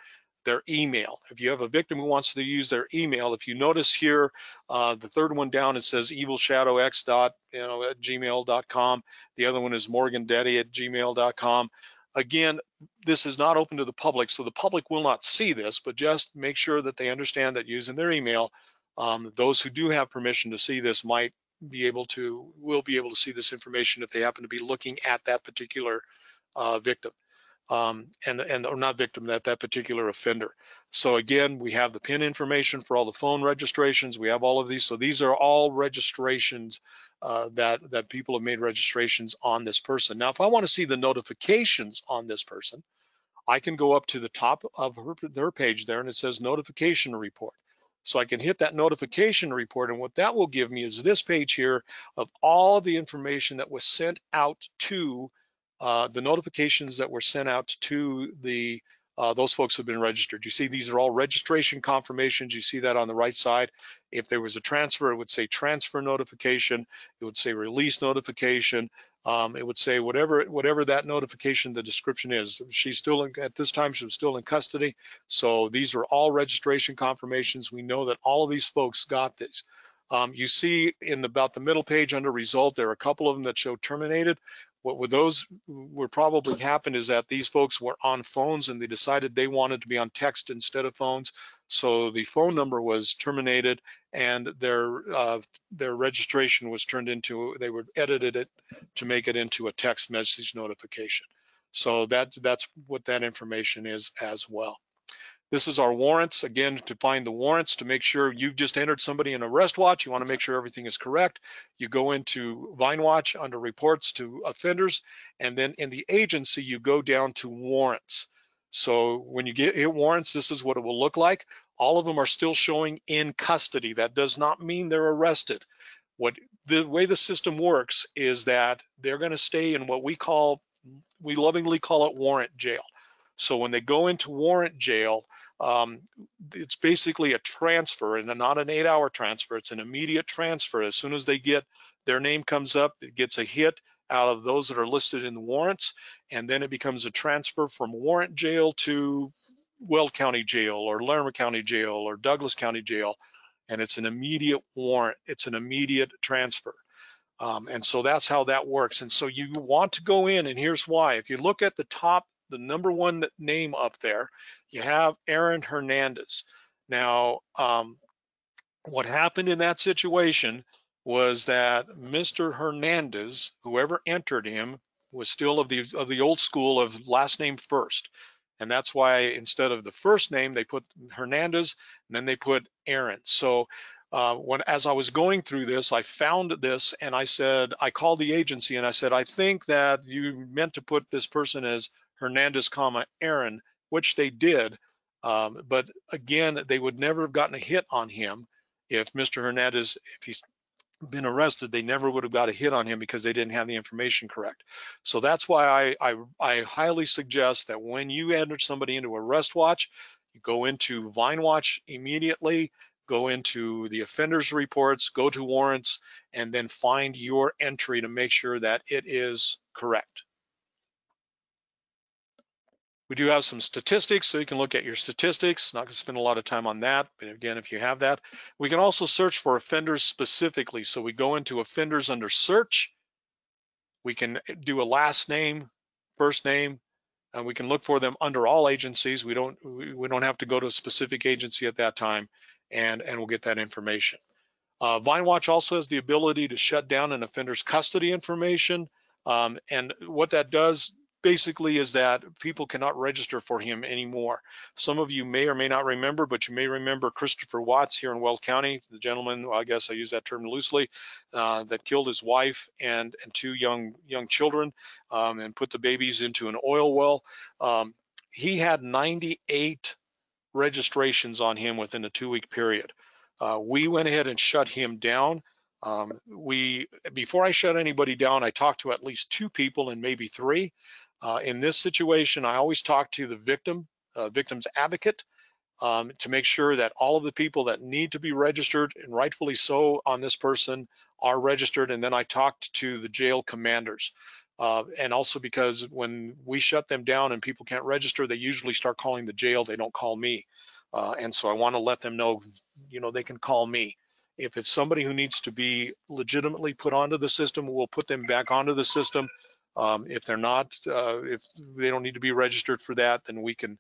email, if you have a victim who wants to use their email, if you notice here, the third one down, it says evilshadowx at gmail.com. The other one is morgandetty@gmail.com. Again, this is not open to the public, so the public will not see this, but just make sure that they understand that using their email, those who do have permission to see this will be able to see this information if they happen to be looking at that particular victim, or not victim, that particular offender. So again, we have the PIN information for all the phone registrations. We have all of these. So these are all registrations that people have made registrations on this person. Now, if I want to see the notifications on this person, I can go up to the top of their page there, and it says notification report. So I can hit that notification report, and what that will give me is this page here of all of the information that was sent out to the notifications that were sent out to those folks who have been registered. You see, these are all registration confirmations. You see that on the right side. If there was a transfer, it would say transfer notification. It would say release notification. It would say whatever that notification, the description is. She's still at this time, she was still in custody. So these are all registration confirmations. We know that all of these folks got this. You see in about the middle page under result, there are a couple of them that show terminated. What would those would probably happen is that these folks were on phones and they decided they wanted to be on text instead of phones. So the phone number was terminated and their registration was turned into, they were edited it to make it into a text message notification. So that's what that information is as well. This is our warrants. Again, to find the warrants, to make sure you've just entered somebody in ArrestWatch, you want to make sure everything is correct. You go into VINEWatch under reports to offenders, and then in the agency, you go down to warrants. So when you hit warrants, this is what it will look like. All of them are still showing in custody. That does not mean they're arrested. The way the system works is that they're going to stay in what we lovingly call it warrant jail. So when they go into warrant jail, it's basically a transfer, and not an 8-hour transfer. It's an immediate transfer. As soon as their name comes up, it gets a hit out of those that are listed in the warrants, and then it becomes a transfer from warrant jail to Weld County Jail or Larimer County Jail or Douglas County Jail, and it's an immediate warrant. It's an immediate transfer. And so that's how that works. And so you want to go in, and here's why. If you look at the top, the number one name up there, you have Aaron Hernandez. Now, what happened in that situation was that Mr. Hernandez, whoever entered him, was still of the old school of last name first. And that's why instead of the first name, they put Hernandez, and then they put Aaron. So as I was going through this, I found this, and I called the agency and I said, I think that you meant to put this person as Hernandez, Aaron, which they did. But again, they would never have gotten a hit on him if Mr. Hernandez, if he's been arrested, they never would have got a hit on him because they didn't have the information correct. So that's why I highly suggest that when you enter somebody into ArrestWatch, you go into VINEWatch immediately, go into the offenders reports, go to warrants, and then find your entry to make sure that it is correct. We do have some statistics, so you can look at your statistics. Not going to spend a lot of time on that, but again, if you have that. We can also search for offenders specifically. So we go into offenders under search. We can do a last name, first name, and we can look for them under all agencies. We don't have to go to a specific agency at that time, and we'll get that information. VINEWatch also has the ability to shut down an offender's custody information, and what that does basically is that people cannot register for him anymore. Some of you may or may not remember, but you may remember Christopher Watts here in Weld County, the gentleman, well, I guess I use that term loosely, that killed his wife and two young children and put the babies into an oil well. He had 98 registrations on him within a 2-week period. We went ahead and shut him down. Before I shut anybody down, I talked to at least 2 people and maybe 3. In this situation, I always talk to the victim's advocate, to make sure that all of the people that need to be registered, and rightfully so on this person, are registered. And then I talked to the jail commanders. And also because when we shut them down and people can't register, they usually start calling the jail. They don't call me. And so I want to let them know, they can call me. If it's somebody who needs to be legitimately put onto the system, we'll put them back onto the system. If they're not, if they don't need to be registered for that, then we can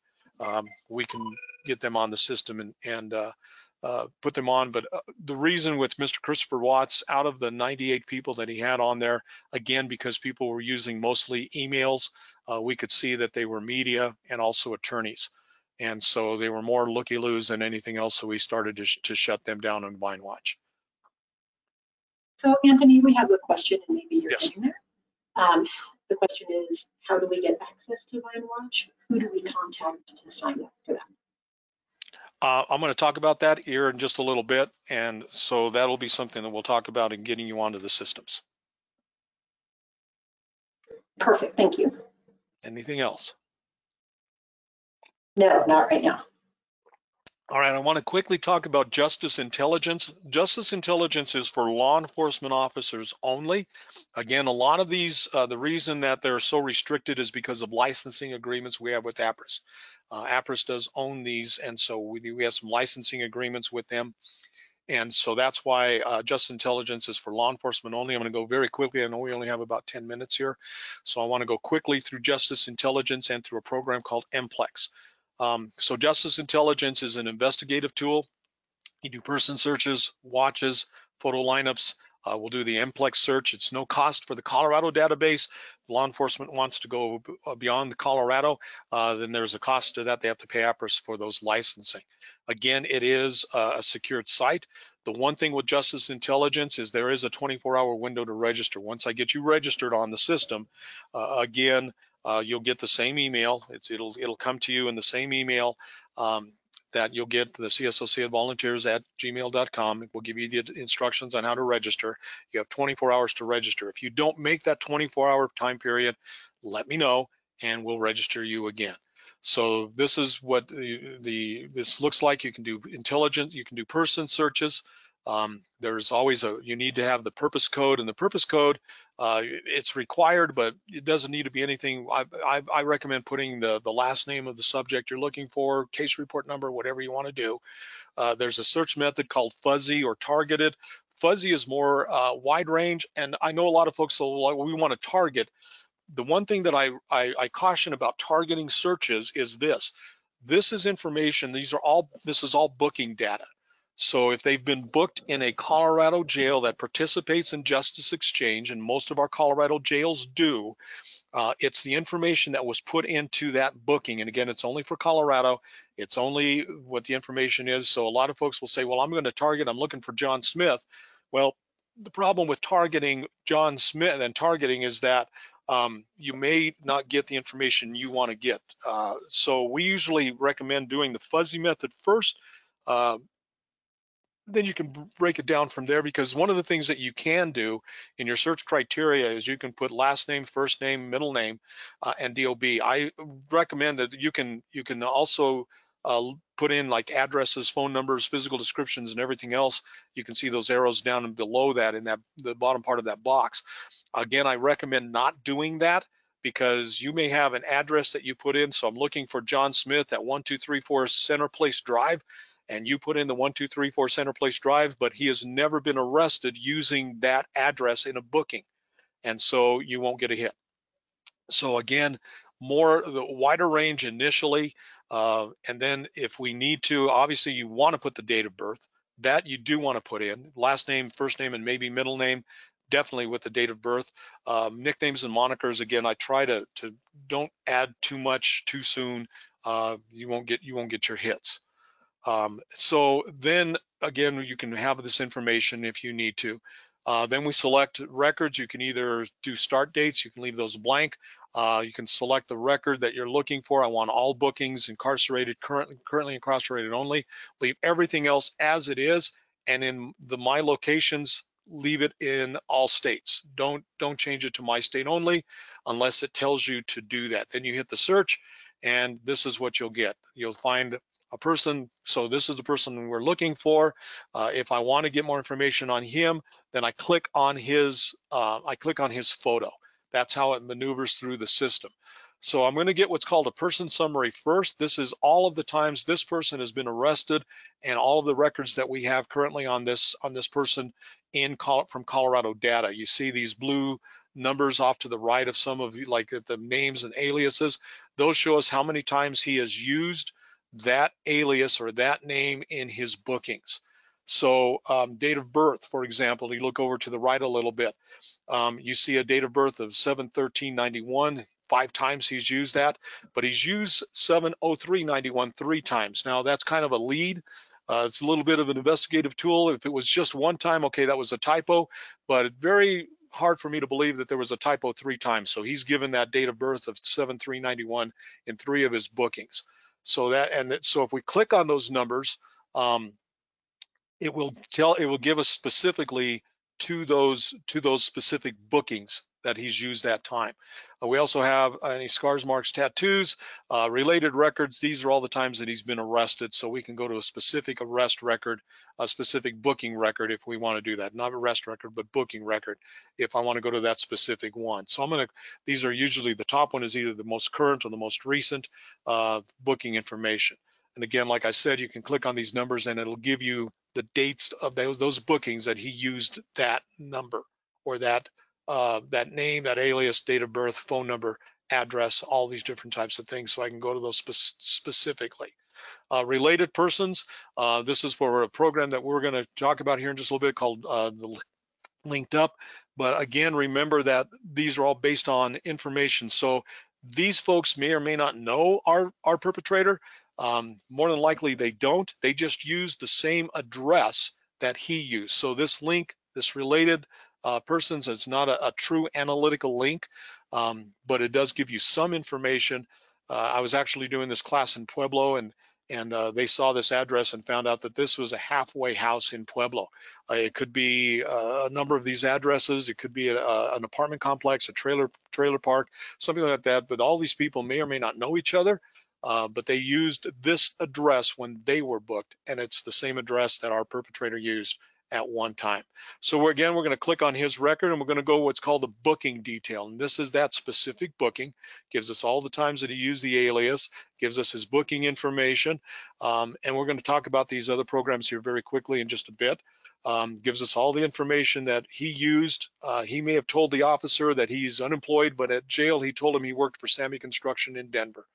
get them on the system and put them on. But the reason with Mr. Christopher Watts, out of the 98 people that he had on there, again, because people were using mostly emails, we could see that they were media and also attorneys. And so they were more looky-loos than anything else, so we started to shut them down on VINEWatch. So Anthony, we have a question, and maybe you're Yes. in there. The question is, how do we get access to VINEWatch? Who do we contact to sign up for that? I'm going to talk about that here in just a little bit, and so that'll be something that we'll talk about in getting you onto the systems. Perfect, thank you. Anything else? No, not right now. All right, I want to quickly talk about Justice Intelligence. Justice Intelligence is for law enforcement officers only. Again, a lot of these, the reason that they're so restricted is because of licensing agreements we have with APRIS. APRIS does own these, and so we have some licensing agreements with them. And so that's why Justice Intelligence is for law enforcement only. I'm going to go very quickly. I know we only have about 10 minutes here. So I want to go quickly through Justice Intelligence and through a program called MPLEX. So Justice Intelligence is an investigative tool. You do person searches, watches, photo lineups. We'll do the MPLEX search. It's no cost for the Colorado database. If law enforcement wants to go beyond the Colorado, then there's a cost to that. They have to pay APRIS for those licensing. Again, it is a secured site. The one thing with Justice Intelligence is there is a 24-hour window to register. Once I get you registered on the system, again, you'll get the same email. It'll come to you in the same email that you'll get, the CSOCvolunteers@gmail.com. We'll give you the instructions on how to register. You have 24 hours to register. If you don't make that 24-hour time period, let me know and we'll register you again. So this is what this looks like. You can do intelligence, you can do person searches. There's always you need to have the purpose code, and the purpose code, it's required, but it doesn't need to be anything. I recommend putting the last name of the subject you're looking for, case report number, whatever you want to do. There's a search method called fuzzy or targeted. Fuzzy is more wide range, and I know a lot of folks will like, well, we want to target. The one thing that I caution about targeting searches is this. This is information, this is all booking data. So if they've been booked in a Colorado jail that participates in Justice Exchange, and most of our Colorado jails do, it's the information that was put into that booking. And again, it's only for Colorado. It's only what the information is. So a lot of folks will say, well, I'm going to target, I'm looking for John Smith. Well, the problem with targeting John Smith and targeting is that you may not get the information you want to get. So we usually recommend doing the fuzzy method first. Then you can break it down from there, because one of the things that you can do in your search criteria is you can put last name, first name, middle name, and DOB. I recommend that you can also put in like addresses, phone numbers, physical descriptions, and everything else. You can see those arrows down and below that in the bottom part of that box. Again, I recommend not doing that, because you may have an address that you put in. So I'm looking for John Smith at 1234 Center Place Drive, and you put in the 1234 Center Place Drive, but he has never been arrested using that address in a booking, and so you won't get a hit. So again, the wider range initially, and then if we need to, obviously you want to put the date of birth. That you do want to put in last name, first name, and maybe middle name, definitely with the date of birth. Nicknames and monikers, again, I try to don't add too much too soon. You won't get your hits. So then again, you can have this information if you need to. Then we select records. You can either do start dates, you can leave those blank. You can select the record that you're looking for. I want all bookings, incarcerated, currently incarcerated only. Leave everything else as it is, and in the my locations, leave it in all states. Don't change it to my state only unless it tells you to do that. Then you hit the search, and this is what you'll get. You'll find a person. So this is the person we're looking for. If I want to get more information on him, then I click on his photo. That's how it maneuvers through the system. So I'm going to get what's called a person summary first. This is all of the times this person has been arrested and all of the records that we have currently on this person from Colorado data. You see these blue numbers off to the right of some of you, like the names and aliases. Those show us how many times he has used that alias or that name in his bookings. So date of birth, for example, you look over to the right a little bit, you see a date of birth of 7/13/91. 5 times he's used that, but he's used 7/03/91 3 times. Now that's kind of a lead. It's a little bit of an investigative tool. If it was just one time, okay, that was a typo, but very hard for me to believe that there was a typo 3 times. So he's given that date of birth of 7/3/91 in 3 of his bookings. So if we click on those numbers, it will give us specifically to those specific bookings that he's used that time. We also have any scars, marks, tattoos, related records. These are all the times that he's been arrested. So we can go to a specific arrest record, a specific booking record if we want to do that. Not arrest record, but booking record if I want to go to that specific one. So these are usually, the top one is either the most current or the most recent booking information. And again, like I said, you can click on these numbers and it'll give you the dates of those bookings that he used that number or that name, that alias, date of birth, phone number, address, all these different types of things. So I can go to those specifically. Related persons, this is for a program that we're going to talk about here in just a little bit called the Linked Up. But again, remember that these are all based on information. So these folks may or may not know our perpetrator. More than likely they don't. They just use the same address that he used. So this link, this related persons, is not a true analytical link, but it does give you some information. I was actually doing this class in Pueblo, and they saw this address and found out that this was a halfway house in Pueblo. It could be a number of these addresses. It could be an apartment complex, a trailer park, something like that. But all these people may or may not know each other, but they used this address when they were booked, and it's the same address that our perpetrator used at one time. So we're going to click on his record, and we're going to go what's called the booking detail. And this is that specific booking. Gives us all the times that he used the alias, gives us his booking information. And we're going to talk about these other programs here very quickly in just a bit. gives us all the information that he used. He may have told the officer that he's unemployed, but at jail he told him he worked for Sammy Construction in Denver.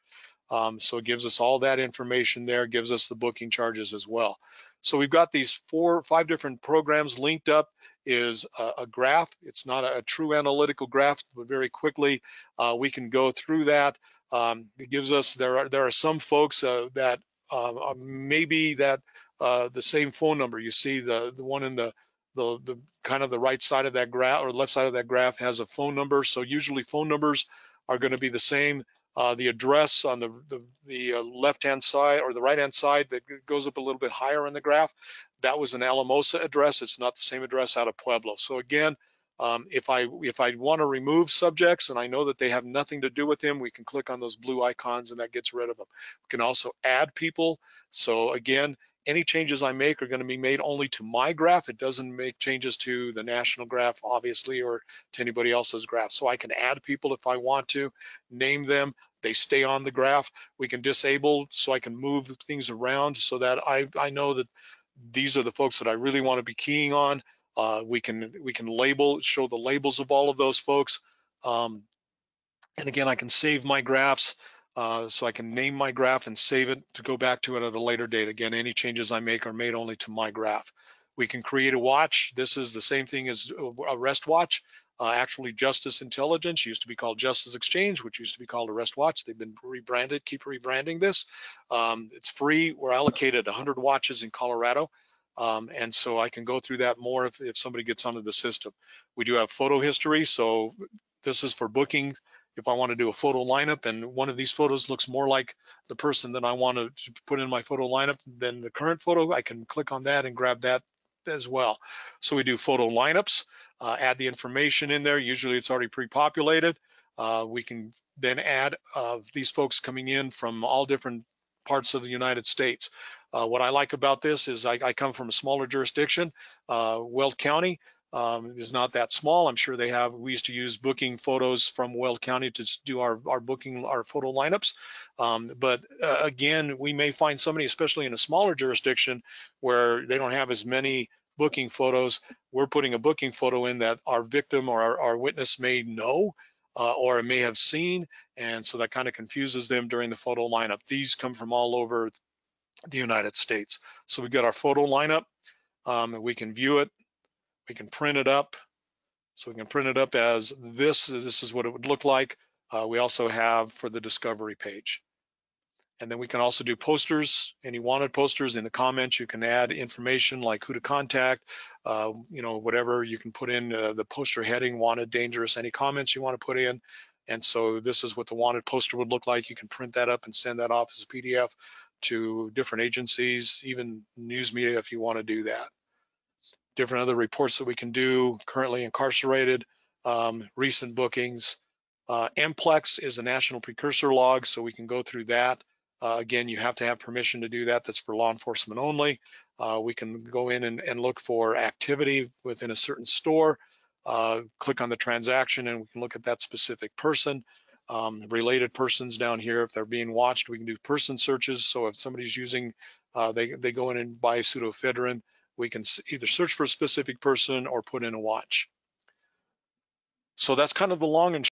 So it gives us all that information there, gives us the booking charges as well. So we've got these 4 or 5 different programs. Linked up is a graph. It's not a true analytical graph, but very quickly we can go through that. It gives us, there are some folks that maybe that the same phone number. You see the one in the kind of the right side of that graph or left side of that graph has a phone number. So usually phone numbers are going to be the same. The address on the left-hand side or the right-hand side that goes up a little bit higher in the graph, that was an Alamosa address. It's not the same address out of Pueblo. So again, if I want to remove subjects and I know that they have nothing to do with them, we can click on those blue icons and that gets rid of them. We can also add people. So again, any changes I make are going to be made only to my graph. It doesn't make changes to the national graph, obviously, or to anybody else's graph. So I can add people if I want to, name them. They stay on the graph. We can disable so I can move things around so that I know that these are the folks that I really want to be keying on. We can label, show the labels of all of those folks. And again, I can save my graphs. So I can name my graph and save it to go back to it at a later date. Again, any changes I make are made only to my graph. We can create a watch. This is the same thing as ArrestWatch. Actually, Justice Intelligence used to be called Justice Exchange, which used to be called ArrestWatch. They've been rebranded, keep rebranding this. It's free. We're allocated 100 watches in Colorado. And so I can go through that more if somebody gets onto the system. We do have photo history. So this is for booking. If I want to do a photo lineup and one of these photos looks more like the person that I want to put in my photo lineup than the current photo, I can click on that and grab that as well. So we do photo lineups, add the information in there. Usually it's already pre-populated. We can then add these folks coming in from all different parts of the United States. What I like about this is I come from a smaller jurisdiction, Weld County. Is not that small. I'm sure we used to use booking photos from Weld County to do our booking, our photo lineups. But again, we may find somebody, especially in a smaller jurisdiction where they don't have as many booking photos. We're putting a booking photo in that our victim or our witness may know or may have seen. And so that kind of confuses them during the photo lineup. These come from all over the United States. So we've got our photo lineup. We can view it. We can print it up. So we can print it up as this. This is what it would look like. We also have for the discovery page. And then we can also do posters, any wanted posters. In the comments, you can add information like who to contact, whatever you can put in the poster heading, wanted, dangerous, any comments you want to put in. And so this is what the wanted poster would look like. You can print that up and send that off as a PDF to different agencies, even news media if you want to do that. Different other reports that we can do, currently incarcerated, recent bookings. MPLEX is a national precursor log, so we can go through that. Again, you have to have permission to do that. That's for law enforcement only. We can go in and look for activity within a certain store, click on the transaction, and we can look at that specific person. Related persons down here, if they're being watched, we can do person searches. So if somebody's using, they go in and buy pseudoephedrine, we can either search for a specific person or put in a watch. So that's kind of the long and